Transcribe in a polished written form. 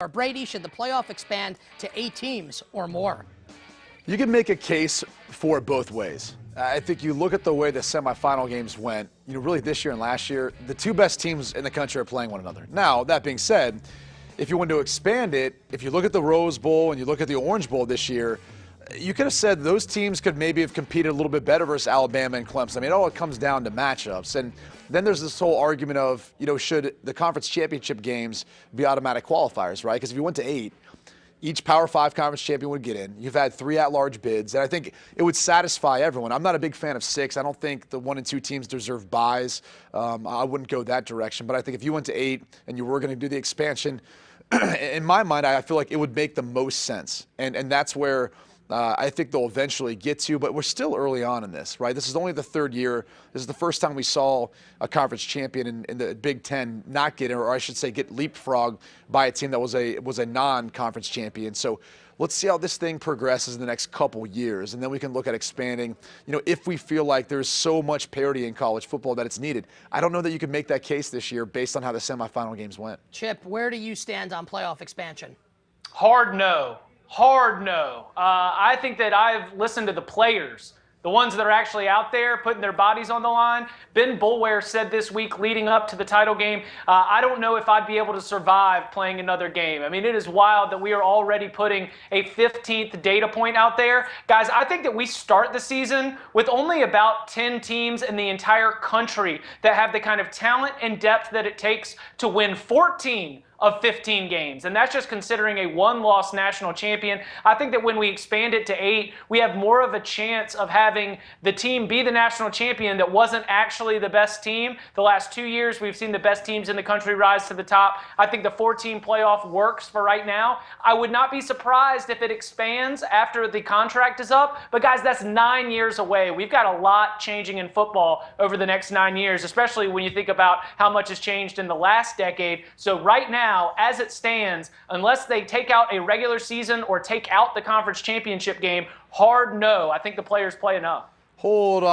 Brady, should the playoff expand to 8 teams or more? You can make a case for it both ways. I think you look at the way the semifinal games went, really this year and last year, the two best teams in the country are playing one another. Now, that being said, if you want to expand it, if you look at the Rose Bowl and you look at the Orange Bowl this year, you could have said those teams could maybe have competed a little bit better versus Alabama and Clemson. I mean, it all comes down to matchups. And then there's this whole argument of, should the conference championship games be automatic qualifiers, right? Because if you went to 8, each Power 5 conference champion would get in. You've had 3 at-large bids, and I think it would satisfy everyone. I'm not a big fan of 6. I don't think the 1 and 2 teams deserve buys. I wouldn't go that direction. But I think if you went to 8 and you were going to do the expansion, in my mind, I feel like it would make the most sense. And that's where I think they'll eventually get to, but we're still early on in this, right? This is only the 3rd year. This is the first time we saw a conference champion in the Big Ten not get, or I should say, get leapfrogged by a team that was a non-conference champion. So let's see how this thing progresses in the next couple years, and then we can look at expanding, if we feel like there's so much parity in college football that it's needed. I don't know that you can make that case this year based on how the semifinal games went. Chip, where do you stand on playoff expansion? Hard no. Hard no. I think that I've listened to the players, the ones that are actually out there putting their bodies on the line. Ben Boulware said this week leading up to the title game, I don't know if I'd be able to survive playing another game. I mean, it is wild that we are already putting a 15th data point out there. Guys, I think that we start the season with only about 10 teams in the entire country that have the kind of talent and depth that it takes to win 14 of 15 games. And that's just considering a 1-loss national champion. I think that when we expand it to 8, we have more of a chance of having the team be the national champion that wasn't actually the best team. The last 2 years, we've seen the best teams in the country rise to the top. I think the 14 playoff works for right now. I would not be surprised if it expands after the contract is up. But guys, that's 9 years away. We've got a lot changing in football over the next 9 years, especially when you think about how much has changed in the last decade. So right now, as it stands, unless they take out a regular season or take out the conference championship game, hard no. I think the players play enough. Hold on.